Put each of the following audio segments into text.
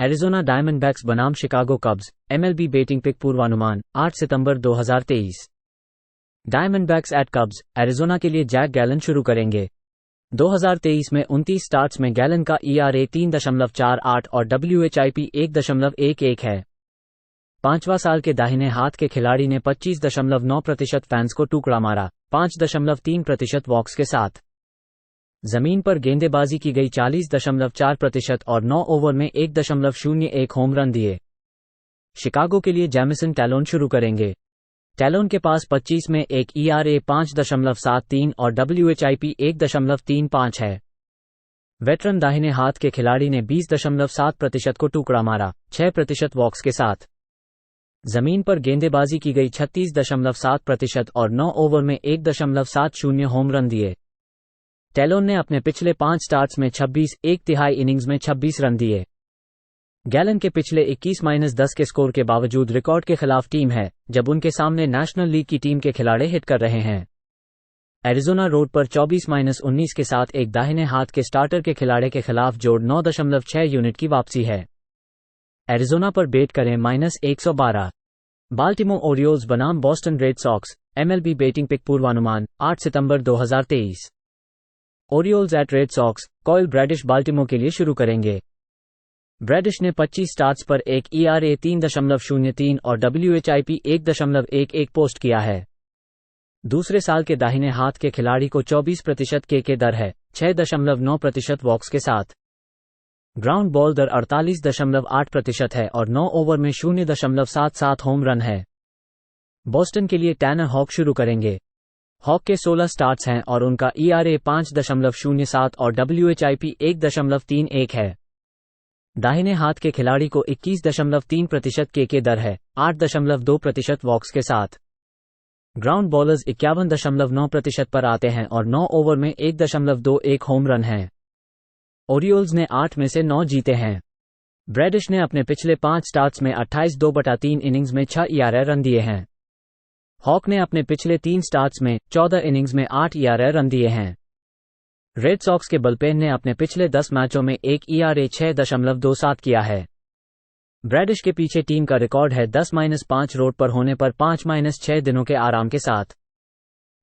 Arizona Diamondbacks बनाम Chicago Cubs, MLB betting pick पूर्वानुमान 8 सितंबर 2023। डायमंडबैक्स एट कब्स, एरिज़ोना के लिए जैक गैलन शुरू करेंगे। 2023 में 29 स्टार्ट्स में गैलन का ERA 3.48 और WHIP 1.11 है। पांचवा साल के दाहिने हाथ के खिलाड़ी ने 25.9% फैंस को टुकड़ा मारा, 5.3% वॉक्स के साथ। जमीन पर गेंदबाजी की गई 40.4% और 9 ओवर में 1.01 होम रन दिए। शिकागो के लिए जैमिसन टैलोन शुरू करेंगे। टैलोन के पास 25 में एक ERA 5.73 और WHIP 1.35 है। वेटरन दाहिने हाथ के खिलाड़ी ने 20.7% को टुकड़ा मारा, 6% वॉक्स के साथ। जमीन पर गेंदबाजी की गई 36.7% और 9 ओवर में 1.70 होम रन दिए। टैलोन ने अपने पिछले 5 स्टार्ट्स में 26, एक तिहाई इनिंग्स में 26 रन दिए। गैलन के पिछले 21-10 के स्कोर के बावजूद रिकॉर्ड के खिलाफ टीम है, जब उनके सामने नेशनल लीग की टीम के खिलाड़ी हिट कर रहे हैं। एरिज़ोना रोड पर 24-19 के साथ एक दाहिने हाथ के स्टार्टर के खिलाड़ी के खिलाफ जोड़ 9.6 यूनिट की वापसी है। एरिज़ोना पर बेट करें -112। बाल्टिमोर ओरियोल्स बनाम Boston Red Sox, MLB betting pick पूर्वानुमान 8 सितंबर 2023। Orioles at Red Sox, Kyle Bradish Baltimore के लिए शुरू करेंगे। ब्रैडिश ने 25 स्टार्ट्स पर एक ERA 3.03 और WHIP 1.11 पोस्ट किया है। दूसरे साल के दाहिने हाथ के खिलाड़ी को 24% के दर है, 6.9% वॉक्स के साथ। ग्राउंड बॉल दर 48.8% है और 9 ओवर में 0.77 होम रन है। बॉस्टन के लिए टैनर हॉक शुरू करेंगे। हॉक के 16 स्टार्ट्स हैं और उनका ERA 5.07 और WHIP 1.31 है। दाहिने हाथ के खिलाड़ी को 21.3% के दर है, 8.2% वॉक्स के साथ। ग्राउंड बॉलर्स 51.9% पर आते हैं और 9 ओवर में 1.21 होम रन है। ओरियोल्स ने 8 में से 9 जीते हैं। ब्रैडिश ने अपने पिछले 5 स्टार्ट्स में 28-2/3 इनिंग्स में 6 ERA रन दिए हैं। हॉक ने अपने पिछले 3 स्टार्ट्स में 14 इनिंग्स में 8 ERA रन दिए हैं। रेड सॉक्स के बुलपेन ने अपने पिछले 10 मैचों में एक ERA 6.27 किया है। ब्रैडिश के पीछे टीम का रिकॉर्ड है 10-5 रोड पर होने पर 5-6 दिनों के आराम के साथ।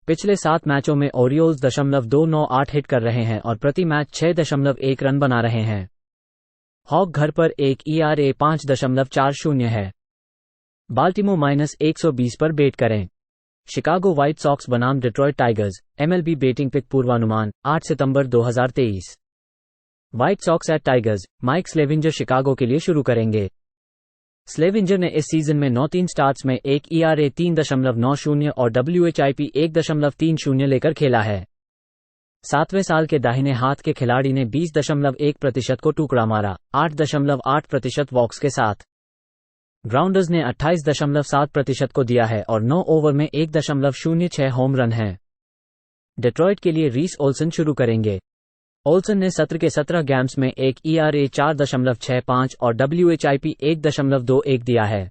पिछले 7 मैचों में ओरियोल्स 0.298 हिट कर रहे हैं और प्रति मैच 6.1 रन बना रहे हैं। हॉक घर पर एक ERA 5.40 है। बाल्टिमोर -120 पर बेट करें। शिकागो व्हाइट सॉक्स बनाम Detroit Tigers, MLB betting pick पूर्वानुमान 8 सितंबर 2023। White Sox at Tigers, Mike Clevinger Chicago के लिए शुरू करेंगे। स्लेविंजर ने इस सीजन में 9 स्टार्ट्स में एक ERA 3.90 और WHIP 1.30 लेकर खेला है। 7वें साल के दाहिने हाथ के खिलाड़ी ने 20.1% को टुकड़ा मारा, 8.8% वॉक्स के साथ। ग्राउंडर्स ने 28.7% को दिया है और 9 ओवर में 1.06 होम रन है। डिट्रॉयट के लिए रीस ओल्सन शुरू करेंगे। ओल्सन ने सत्र के 17 गेम्स में एक ERA 4.65 और WHIP 1.21 दिया है।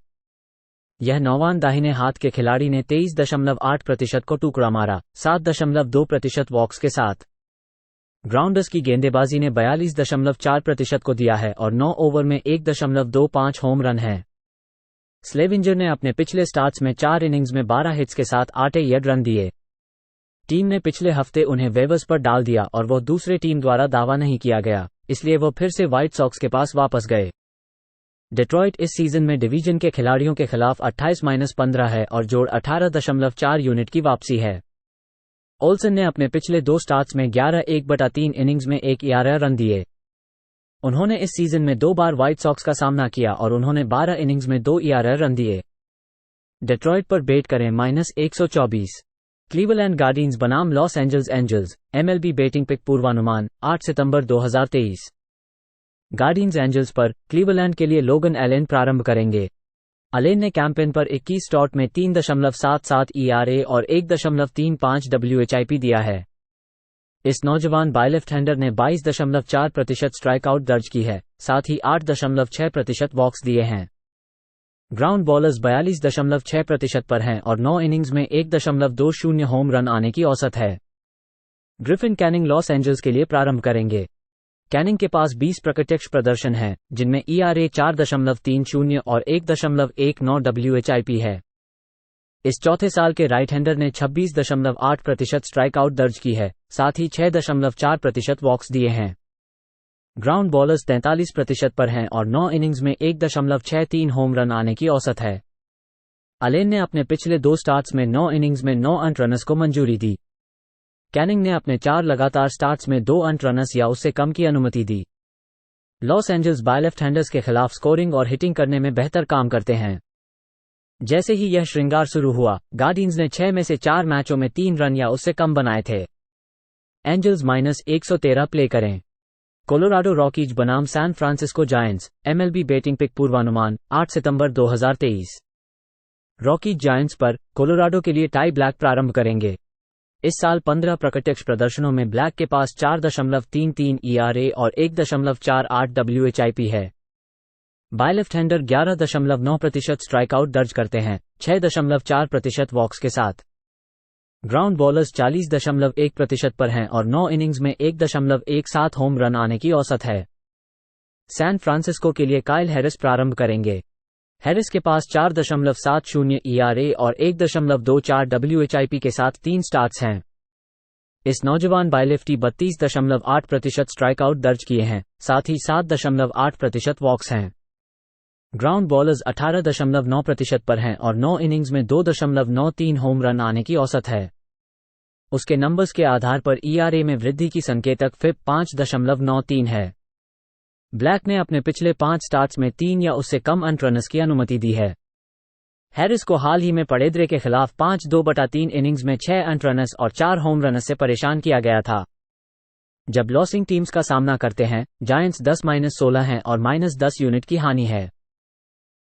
यह नौवान दाहिने हाथ के खिलाड़ी ने 23.8% को टुकड़ा मारा, 7.2% वॉक्स के साथ। ग्राउंडर्स की गेंदबाजी ने 42.4% को दिया है और 9 ओवर में 1.25 होम रन है। स्लेविंजर ने अपने पिछले स्टार्ट्स में 4 इनिंग्स में 12 हिट्स के साथ 8 रन दिए। टीम ने पिछले हफ्ते उन्हें वेवर्स पर डाल दिया और वो दूसरे टीम द्वारा दावा नहीं किया गया, इसलिए वो फिर से व्हाइट सॉक्स के पास वापस गए। डिट्रॉयट इस सीजन में डिवीजन के खिलाड़ियों के खिलाफ 28-15 है और जोड़ 18.4 यूनिट की वापसी है। ओल्सन ने अपने पिछले 2 स्टार्ट्स में 11-1/3 इनिंग्स में 1 ERA रन दिए। उन्होंने इस सीजन में 2 बार व्हाइट सॉक्स का सामना किया और उन्होंने 12 इनिंग्स में 2 ERA रन दिए। डिट्रॉयट पर बेट करें -124। क्लीवलैंड गार्डियंस बनाम Los Angeles Angels, MLB betting pick पूर्वानुमान 8 सितंबर 2023। गार्डियंस एंजल्स पर क्लीवलैंड के लिए लोगन एलेन प्रारंभ करेंगे। एलेन ने कैंपेन पर 21 स्टार्ट में 3.77 ERA और 1.35 WHIP दिया है। इस नौजवान बायलेफ्ट हैंडर ने 22.4% स्ट्राइकआउट दर्ज की है, साथ ही 8.6% वॉक्स दिए हैं। ग्राउंड बॉलर्स 42.6% पर हैं और 9 इनिंग्स में 1.20 होम रन आने की औसत है। ग्रिफिन कैनिंग लॉस एंजल्स के लिए प्रारंभ करेंगे। कैनिंग के पास 20 प्रत्यक्ष प्रदर्शन हैं, जिनमें ERA 4.30 और 1.19 WHIP है। इस चौथे साल के राइट हैंडर ने 26.8% स्ट्राइक आउट दर्ज की है, साथ ही 6.4% वॉक्स दिए हैं। ग्राउंड बॉलर्स 43% पर हैं और 9 इनिंग्स में 1.63 होम रन आने की औसत है। अलेन ने अपने पिछले 2 स्टार्ट्स में 9 इनिंग्स में 9 अर्न्ड रन्स को मंजूरी दी। कैनिंग ने अपने 4 लगातार स्टार्ट्स में 2 अर्न्ड रन्स या उससे कम की अनुमति दी। Los Angeles by left handers के खिलाफ स्कोरिंग और हिटिंग करने में बेहतर काम करते हैं। जैसे ही यह श्रृंगार शुरू हुआ, गार्डियंस ने 6 में से 4 मैचों में 3 रन या उससे कम बनाए थे। एंजल्स -113 प्ले करें। कोलोराडो रॉकीज बनाम San Francisco Giants, MLB betting pick पूर्वानुमान 8 सितंबर 2023। रॉकीज जायंट्स पर, कोलोराडो के लिए टाई ब्लैक प्रारंभ करेंगे। इस साल 15 प्रत्यक्ष प्रदर्शनों में ब्लैक के पास 4.33 ERA और 1.48 WHIP है। By left hander 11.9% strike out दर्ज करते हैं, 6.4% वॉक्स के साथ। ग्राउंड बॉलर्स 40.1% पर हैं और 9 इनिंग्स में 1.17 होम रन आने की औसत है। सैन फ्रांसिस्को के लिए काइल हैरिस प्रारंभ करेंगे। हैरिस के पास 4.70 ERA और 1.24 WHIP के साथ 3 स्टार्ट्स हैं। इस नौजवान बायलेफ्टी 32.8% स्ट्राइक आउट दर्ज किए हैं, साथ ही 7.8% वॉक्स हैं। ग्राउंड बॉलर्स 18.9% पर हैं और 9 इनिंग्स में 2.93 होम रन आने की औसत है। उसके नंबर्स के आधार पर ERA में वृद्धि की संकेतक FIP 5.93 है। ब्लैक ने अपने पिछले 5 स्टार्ट्स में 3 या उससे कम अर्न्ड रन्स की अनुमति दी है। हैरिस को हाल ही में पडेद्रे के खिलाफ 5/2/3 इनिंग्स में 6 अर्न्ड रन्स और 4 होम रन्स से परेशान किया गया था। जब लॉसिंग टीम्स का सामना करते हैं, जायंट्स 10-16 हैं और -10 यूनिट की हानि है।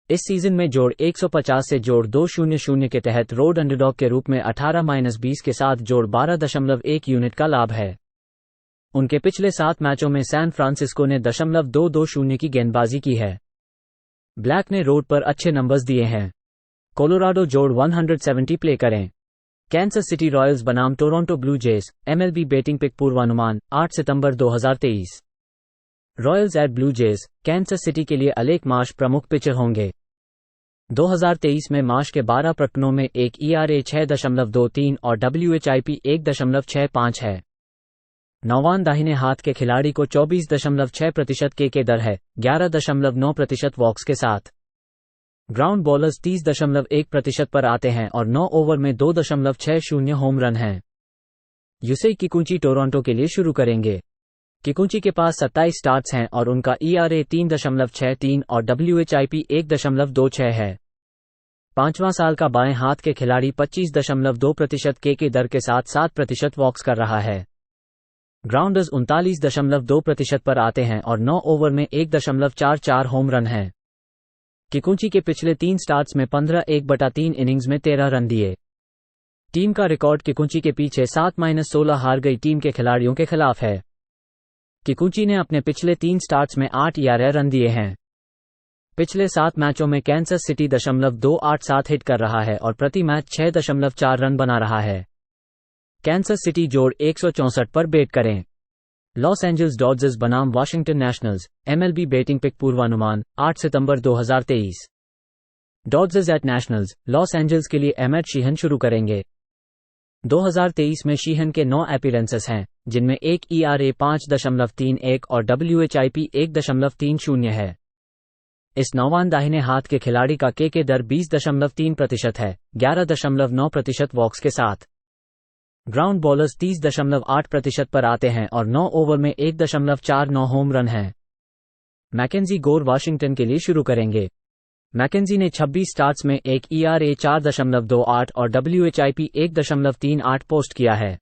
इस सीजन में जोड़ 150 से जोड़ 200 के तहत रोड अंडरडॉग के रूप में 18-20 के साथ जोड़ 12.1 यूनिट का लाभ है। उनके पिछले 7 मैचों में सैन फ्रांसिस्को ने 0.220 की गेंदबाजी की है। ब्लैक ने रोड पर अच्छे नंबर्स दिए हैं। कोलोराडो जोड़ 170 प्ले करें। कैंसस सिटी रॉयल्स बनाम Toronto Blue Jays, MLB betting pick पूर्वानुमान 8 सितंबर 2023। Royals at Blue Jays, Kansas City के लिए अलेक मार्श प्रमुख पिचर होंगे। 2023 में मार्श के 12 प्रकटनों में एक ERA 6.23 और WHIP 1.65 है। नौवान दाहिने हाथ के खिलाड़ी को 24.6% के दर है, 11.9% वॉक्स के साथ। ग्राउंड बॉलर्स 30.1% पर आते हैं और 9 ओवर में 2.60 होम रन हैं। यूसेई किकुंची टोरंटो के लिए शुरू करेंगे। किकुंची के पास 27 स्टार्ट्स हैं और उनका ERA 3.63 और WHIP 1.26 है। 5वां साल का बाएं हाथ के खिलाड़ी 25.2% के दर के साथ 7% वॉक्स कर रहा है। ग्राउंडर्स 39.2% पर आते हैं और 9 ओवर में 1.44 होम रन हैं। किकुंची के पिछले 3 स्टार्ट्स में 15-1/3 इनिंग्स में 13 रन दिए। टीम का रिकॉर्ड किकुंची के पीछे 7-16 हार गई टीम के खिलाड़ियों के खिलाफ है। किकुंची ने अपने पिछले 3 स्टार्ट्स में 8 ERA रन दिए हैं। पिछले 7 मैचों में कैंसस सिटी 287 हिट कर रहा है और प्रति मैच 6.4 रन बना रहा है। कैंसस सिटी जोड़ 164 पर बेट करें। लॉस एंजल्स डॉजर्स बनाम Washington Nationals, MLB betting pick पूर्वानुमान 8 सितंबर 2023। Dodgers at Nationals, Los Angeles के लिए एमेट शीहन शुरू करेंगे। 2023 में शीहन के 9 अपीयरेंसेस हैं, जिनमें एक ERA 5.31 और WHIP 1.30 है। इस नौवान दाहिने हाथ के खिलाड़ी का के दर 20.3% है, 11.9% वॉक्स के साथ। ग्राउंड बॉलर्स 30.8% पर आते हैं और 9 ओवर में 1.49 होम रन हैं। मैकेंजी गोर वाशिंगटन के लिए शुरू करेंगे। मैकेंजी ने 26 स्टार्ट्स में एक ERA 4.28 और WHIP 1.38 पोस्ट किया है।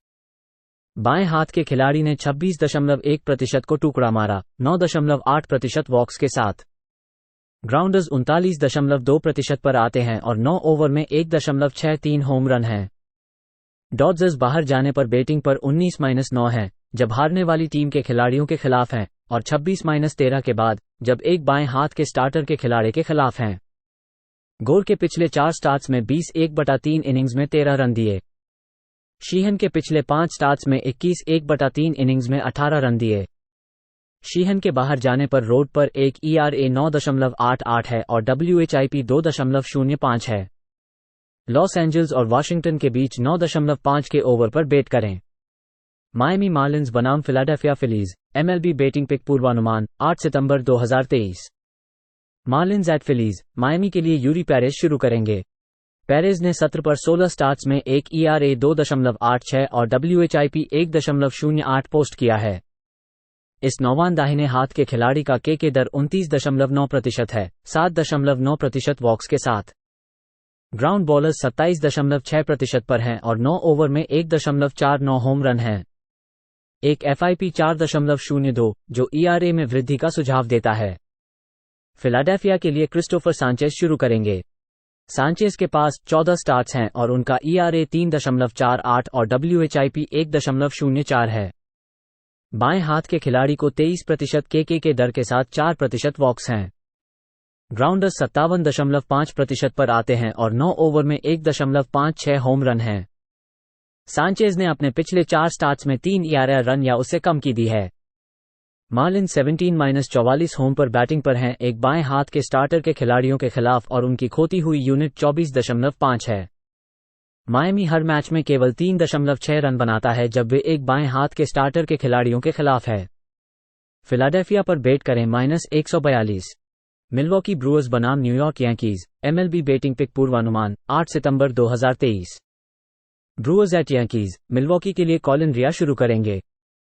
बाएं हाथ के खिलाड़ी ने 26.1% को टुकड़ा मारा, 9.8% वॉक्स के साथ। ग्राउंडर्स 39.2% पर आते हैं और 9 ओवर में 1.63 होम रन हैं। डॉजर्स बाहर जाने पर बेटिंग पर 19-9 हैं, जब हारने वाली टीम के खिलाड़ियों के खिलाफ हैं, और 26-13 के बाद, जब एक बाएं हाथ के स्टार्टर के खिलाड़ी के खिलाफ हैं। गोर के पिछले 4 स्टार्ट्स में 20-1/3 इनिंग्स में 13 रन दिए। शीहन के पिछले 5 स्टार्ट्स में 21-1/3 इनिंग्स में 18 रन दिए। शीहन के बाहर जाने पर रोड पर एक ERA 9.88 है और WHIP 2.05 है। लॉस एंजल्स और वाशिंगटन के बीच 9.5 के ओवर पर बेट करें। मायामी मार्लिंस बनाम Philadelphia Phillies, MLB betting pick पूर्वानुमान 8 सितंबर 2023। मार्लिंस एट फिलीज, मायामी के लिए यूरी पेरेज शुरू करेंगे। पेरेज ने सत्र पर 16 स्टार्ट्स में एक ERA 2.86 और WHIP 1.08 पोस्ट किया है। इस नौवान दाहिने हाथ के खिलाड़ी का के दर 29.9% है, 7.9% वॉक्स के साथ। ग्राउंड बॉलर्स 27.6% पर हैं और 9 ओवर में 1.49 होम रन हैं। एक FIP 4.02 जो ERA में वृद्धि का सुझाव देता है। फिलाडेल्फिया के लिए क्रिस्टोफर सांचेज शुरू करेंगे। सांचेज के पास 14 स्टार्ट्स हैं और उनका ERA 3.48 और WHIP 1.04 है। बाएं हाथ के खिलाड़ी को 23% के दर के साथ 4% वॉक्स हैं। ग्राउंडर्स 57.5% पर आते हैं और 9 ओवर में 1.56 होम रन हैं। सांचेज ने अपने पिछले 4 स्टार्ट्स में 3 ERA रन या उससे कम की दी है। मार्लिन 17-44 होम पर बैटिंग पर हैं एक बाएं हाथ के स्टार्टर के खिलाड़ियों के खिलाफ और उनकी खोती हुई यूनिट 24.5 है। मायामी हर मैच में केवल 3.6 रन बनाता है जब वे एक बाएं हाथ के स्टार्टर के खिलाड़ियों के खिलाफ है। फिलाडेल्फिया पर बेट करें -142। मिल्वॉकी ब्रूअर्स बनाम New York Yankees, MLB betting pick पूर्वानुमान 8 सितंबर 2023। ब्रूअर्स एट यांकीज, मिल्वॉकी के लिए कॉलिन रिया शुरू करेंगे।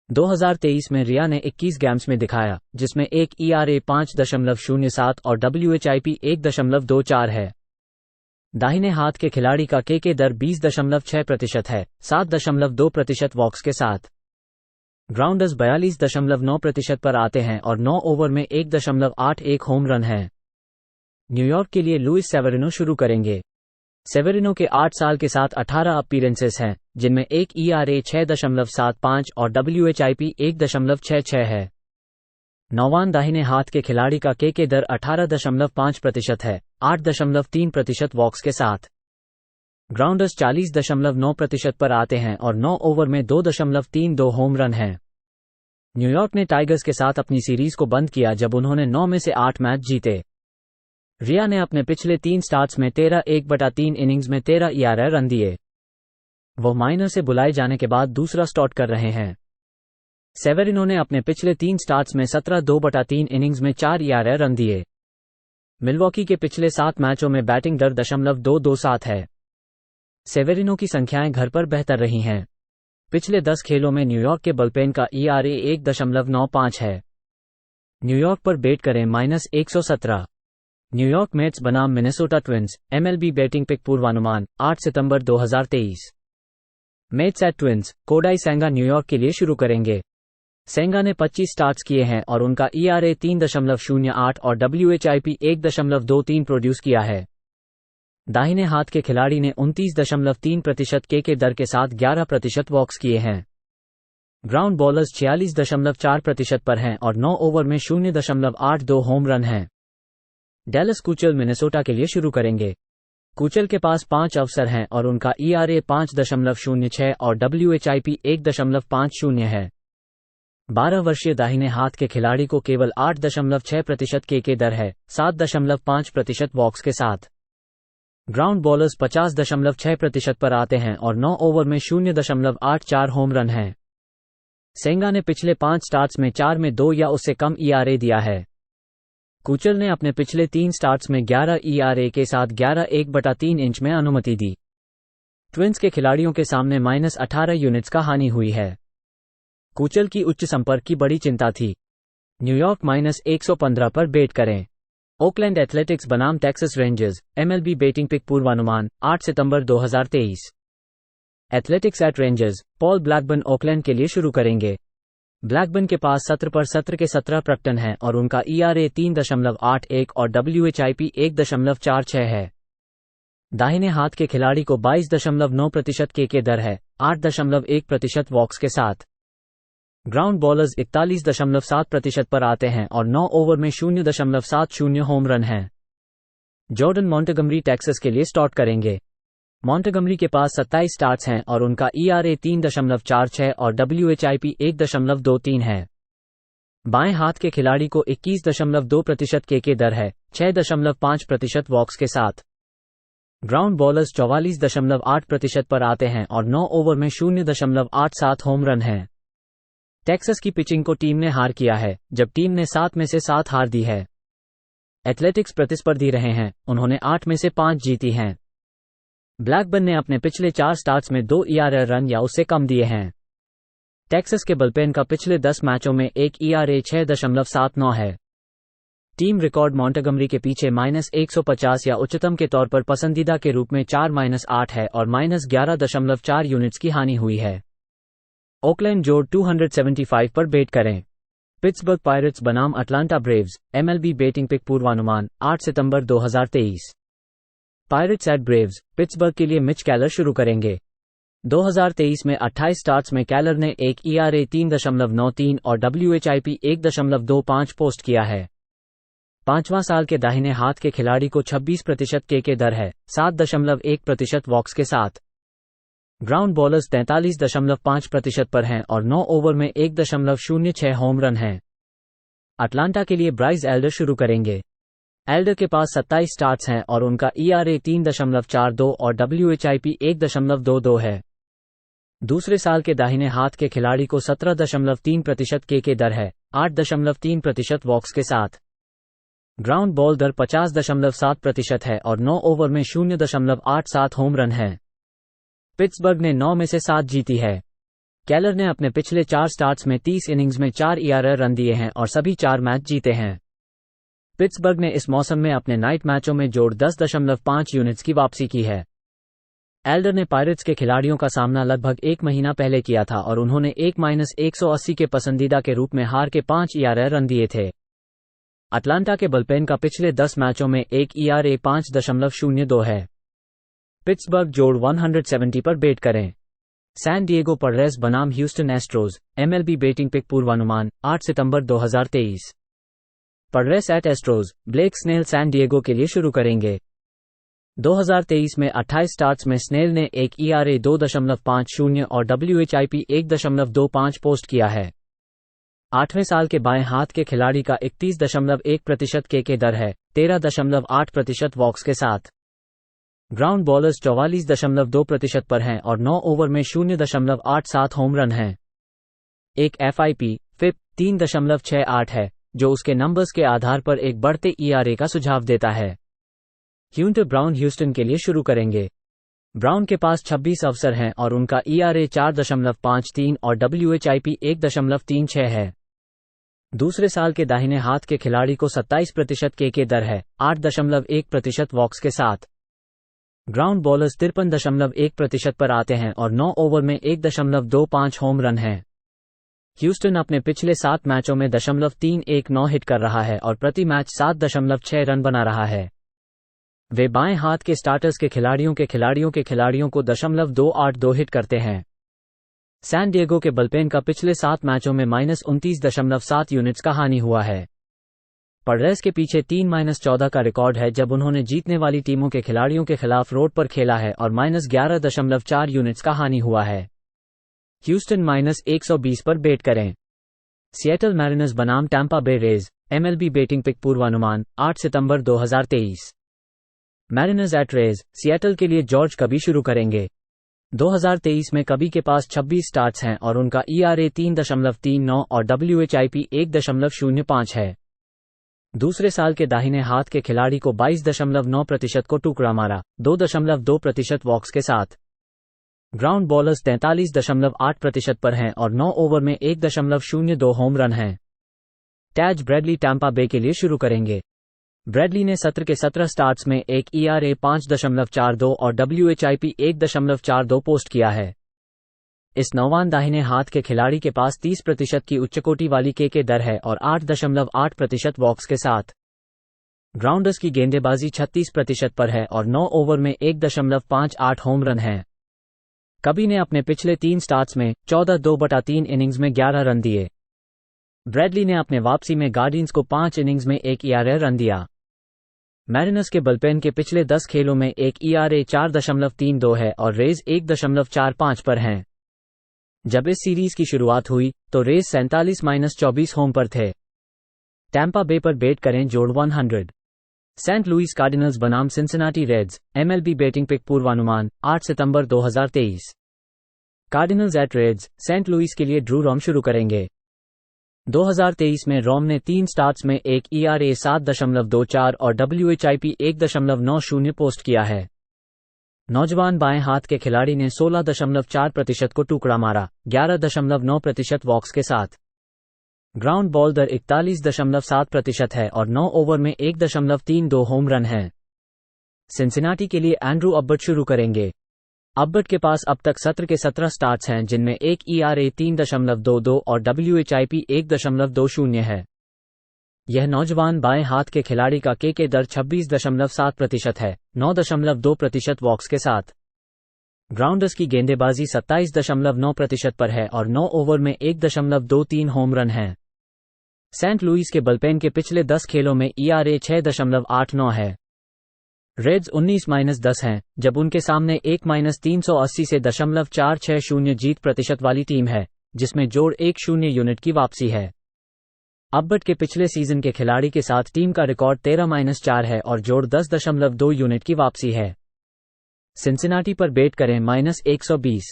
2023 में रिया ने 21 गेम्स में दिखाया, जिसमें एक ERA 5.07 और WHIP 1.24 है। दाहिने हाथ के खिलाड़ी का के दर 20.6% है, 7.2% वॉक्स के साथ। ग्राउंडर्स 42.9% पर आते हैं और 9 ओवर में 1.81 होम रन है। न्यूयॉर्क के लिए लुइस सेवेरिनो शुरू करेंगे। सेवेरिनो के 8 साल के साथ 18 अपीयरेंसेस हैं, जिनमें एक ERA 6.75 और WHIP 1.66 है। नौवान दाहिने हाथ के खिलाड़ी का के दर 18.5% है, 8.3% वॉक्स के साथ। ग्राउंडर्स 40.9% पर आते हैं और 9 ओवर में 2.32 होम रन हैं। न्यूयॉर्क ने टाइगर्स के साथ अपनी सीरीज को बंद किया जब उन्होंने 9 में से 8 मैच जीते। रिया ने अपने पिछले 3 स्टार्ट्स में 13/1/3 इनिंग्स में 13 ERA रन दिए। वो माइनर से बुलाए जाने के बाद दूसरा स्टार्ट कर रहे हैं। सेवेरिनो ने अपने पिछले 3 स्टार्ट्स में 17/2/3 इनिंग्स में 4 ERA रन दिए। मिल्वॉकी के पिछले 7 मैचों में बैटिंग दर 0.227 है। सेवेरिनो की संख्याएं घर पर बेहतर रही हैं। पिछले 10 खेलों में न्यूयॉर्क के बुलपेन का ERA 1.95 है। न्यूयॉर्क पर बेट करें -117। न्यूयॉर्क मेट्स बनाम Minnesota Twins, MLB betting pick पूर्वानुमान 8 सितंबर 2023। Mets at Twins, Kodai Senga New York के लिए शुरू करेंगे। सेंगा ने 25 स्टार्ट्स किए हैं और उनका ERA 3.08 और WHIP 1.23 प्रोड्यूस किया है। दाहिने हाथ के खिलाड़ी ने 29.3% के दर के साथ 11% वॉक्स किए हैं। ग्राउंड बॉलर्स 46.4% पर हैं और 9 ओवर में 0.82 होम रन हैं। डैलस कूचल मिनेसोटा के लिए शुरू करेंगे। कूचल के पास 5 अवसर हैं और उनका ERA 5.06 और WHIP 1.50 है। 12 वर्षीय दाहिने हाथ के खिलाड़ी को केवल 8.6% के दर है, 7.5% वॉक्स के साथ। ग्राउंड बॉलर्स 50.6% पर आते हैं और 9 ओवर में 0.84 होम रन हैं। सेंगा ने पिछले 5 स्टार्ट्स में 4 में 2 या उससे कम ERA दिया है। कूचल ने अपने पिछले 3 स्टार्ट्स में 11 ERA के साथ 11/1/3 इंच में अनुमति दी। ट्विंस के खिलाड़ियों के सामने -18 यूनिट्स का हानि हुई है। कूचल की उच्च संपर्क की बड़ी चिंता थी। न्यूयॉर्क -115 पर बेट करें। ओकलैंड एथलेटिक्स बनाम Texas Rangers, MLB betting pick पूर्वानुमान 8 सितंबर 2023। Athletics at Rangers, Paul Blackburn Oakland के लिए शुरू करेंगे। ब्लैकबर्न के पास सत्र पर सत्र के 17 प्रकटन हैं और उनका ERA 3.81 और WHIP 1.46 है। दाहिने हाथ के खिलाड़ी को 22.9% के दर है, 8.1% वॉक्स के साथ। ग्राउंड बॉलर्स 41.7% पर आते हैं और 9 ओवर में 0.70 होम रन हैं। जॉर्डन मॉन्टेगमरी टेक्सास के लिए स्टार्ट करेंगे। मॉन्टेगमरी के पास 27 स्टार्ट्स हैं और उनका ERA 3.46 और WHIP 1.23 है। बाएं हाथ के खिलाड़ी को 21.2% के दर है, 6.5% वॉक्स के साथ। ग्राउंड बॉलर्स 44.8% पर आते हैं और 9 ओवर में 0.87 होम रन हैं। टेक्सास की पिचिंग को टीम ने हार किया है, जब टीम ने 7 में से 7 हार दी है। एथलेटिक्स प्रतिस्पर्धी रहे हैं, उन्होंने 8 में से 5 जीती हैं। ब्लैकबर्न ने अपने पिछले 4 स्टार्ट्स में 2 ERA रन या उससे कम दिए हैं। टेक्सास के बुलपेन का पिछले 10 मैचों में एक ERA 6.79 है। टीम रिकॉर्ड मॉन्टगमरी के पीछे -150 या उच्चतम के तौर पर पसंदीदा के रूप में 4-8 है और -11.4 यूनिट्स की हानि हुई है। ओकलैंड जोड़ 275 पर बेट करें। पिट्सबर्ग पायरेट्स बनाम Atlanta Braves, MLB betting pick पूर्वानुमान 8 सितंबर 2023। पायरेट्स एट ब्रेव्स, पिट्सबर्ग के लिए मिच कैलर शुरू करेंगे। 2023 में 28 स्टार्ट्स में कैलर ने एक ERA 3.93 और WHIP 1.25 पोस्ट किया है। 5वां साल के दाहिने हाथ के खिलाड़ी को 26% के दर है, 7.1% वॉक्स के साथ। ग्राउंड बॉलर्स 43.5% पर हैं और 9 ओवर में 1.06 होम रन हैं। अटलांटा के लिए ब्राइस एल्डर शुरू करेंगे। एल्डर के पास 27 स्टार्ट्स हैं और उनका ERA 3.42 और WHIP 1.22 है। दूसरे साल के दाहिने हाथ के खिलाड़ी को 17.3% के दर है, 8.3% वॉक्स के साथ। ग्राउंड बॉल दर 50.7% है और 9 ओवर में 0.87 होम रन हैं। पिट्सबर्ग ने 9 में से 7 जीती है। कैलर ने अपने पिछले 4 स्टार्ट्स में 30 इनिंग्स में 4 ERA रन दिए हैं और सभी 4 मैच जीते हैं। पिट्सबर्ग ने इस मौसम में अपने नाइट मैचों में जोड़ 10.5 यूनिट्स की वापसी की है। एल्डर ने पायरेट्स के खिलाड़ियों का सामना लगभग 1 महीना पहले किया था और उन्होंने 1-180 के पसंदीदा के रूप में हार के 5 ERA रन दिए थे। अटलांटा के बुलपेन का पिछले 10 मैचों में एक ERA 5.02 है। पिट्सबर्ग जोड़ 170 पर बेट करें। सैन डिएगो पड्रेस बनाम Houston Astros, MLB betting pick पूर्वानुमान 8 सितंबर 2023। Padres at Astros, Blake Snell San Diego के लिए शुरू करेंगे। 2023 में 28 स्टार्ट्स में स्नेल ने एक ERA 2.50 और WHIP 1.25 पोस्ट किया है। 8वें साल के बाएं हाथ के खिलाड़ी का 31.1% के दर है, 13.8% वॉक्स के साथ। ग्राउंड बॉलर्स 44.2% पर हैं और 9 ओवर में 0.87 होम रन हैं। एक FIP 3.68 है, जो उसके नंबर्स के आधार पर एक बढ़ते ERA का सुझाव देता है। ह्यूंटर ब्राउन ह्यूस्टन के लिए शुरू करेंगे। ब्राउन के पास 26 अवसर हैं और उनका ERA 4.53 और WHIP 1.36 है। दूसरे साल के दाहिने हाथ के खिलाड़ी को 27% के दर है, 8.1% वॉक्स के साथ। ग्राउंड बॉलर्स 53.1% पर आते हैं और 9 ओवर में 1.25 होम रन हैं। ह्यूस्टन अपने पिछले 7 मैचों में 0.319 हिट कर रहा है और प्रति मैच 7.6 रन बना रहा है। वे बाएं हाथ के स्टार्टर्स के खिलाड़ियों को 0.282 हिट करते हैं। सैन डिएगो के बुलपेन का पिछले 7 मैचों में -29.7 यूनिट्स का हानि हुआ है। पड्रेस के पीछे 3-14 का रिकॉर्ड है जब उन्होंने जीतने वाली टीमों के खिलाड़ियों के खिलाफ रोड पर खेला है और -11.4 यूनिट्स का हानि हुआ है। ह्यूस्टन -120 पर बेट करें। सिएटल मैरिनर्स बनाम टैंपा बे रेज, MLB बेटिंग पिक पूर्वानुमान 8 सितंबर 2023। मैरिनर्स एट रेज, सिएटल के लिए जॉर्ज कबी शुरू करेंगे। 2023 में कबी के पास 26 स्टार्ट्स हैं और उनका ERA 3.39 और WHIP 1.05 है। दूसरे साल के दाहिने हाथ के खिलाड़ी को 22.9% को टुकड़ा मारा, 2.2% वॉक्स के साथ। ग्राउंड बॉलर्स 43.8% पर हैं और 9 ओवर में 1.02 होम रन हैं। टैज ब्रैडली टैंपा बे के लिए शुरू करेंगे। ब्रैडली ने सत्र के 17 स्टार्ट्स में एक ERA 5.42 और WHIP 1.42 पोस्ट किया है। इस नौवान दाहिने हाथ के खिलाड़ी के पास 30% की उच्चकोटि वाली के दर है और 8.8% वॉक्स के साथ। ग्राउंडर्स की गेंदबाजी 36% पर है और 9 ओवर में 1.58 होम रन हैं। कबी ने अपने पिछले 3 स्टार्ट्स में 14/2/3 इनिंग्स में 11 रन दिए। ब्रैडली ने अपने वापसी में गार्डियंस को 5 इनिंग्स में 1 ERA रन दिया। मैरिनर्स के बुलपेन के पिछले 10 खेलों में एक ERA 4.32 है और रेज 1.45 पर हैं। जब इस सीरीज की शुरुआत हुई तो रेज 47-24 होम पर थे। टैंपा बे पर बेट करें जोड़ 100। सेंट लुइस कार्डिनल्स बनाम Cincinnati Reds, MLB betting pick पूर्वानुमान 8 सितंबर 2023। Cardinals at Reds, Saint Louis के लिए ड्रू रॉम शुरू करेंगे। 2023 में रॉम ने 3 स्टार्ट्स में एक ERA 7.24 और WHIP 1.90 पोस्ट किया है। नौजवान बाएं हाथ के खिलाड़ी ने 16.4% को टुकड़ा मारा, 11.9% वॉक्स के साथ। ग्राउंड बॉल दर 41.7% है और 9 ओवर में 1.32 होम रन हैं। सिंसिनाटी के लिए एंड्रू अब्बट शुरू करेंगे। अब्बट के पास अब तक सत्र के 17 स्टार्ट्स हैं, जिनमें एक ERA 3.22 और WHIP 1.20 है। यह नौजवान बाएं हाथ के खिलाड़ी का के दर 26.7% है, 9.2% वॉक्स के साथ। ग्राउंडर्स की गेंदबाजी 27.9% पर है और 9 ओवर में 1.23 होम रन हैं। सेंट लुइस के बुलपेन के पिछले 10 खेलों में ERA 6.89 है। रेड्स 19-10 हैं, जब उनके सामने एक -380 से .460 जीत प्रतिशत वाली टीम है, जिसमें जोड़ 10 यूनिट की वापसी है। अब्बट के पिछले सीजन के खिलाड़ी के साथ टीम का रिकॉर्ड 13-4 है और जोड़ 10.2 यूनिट की वापसी है। सिंसिनाटी पर बेट करें -120।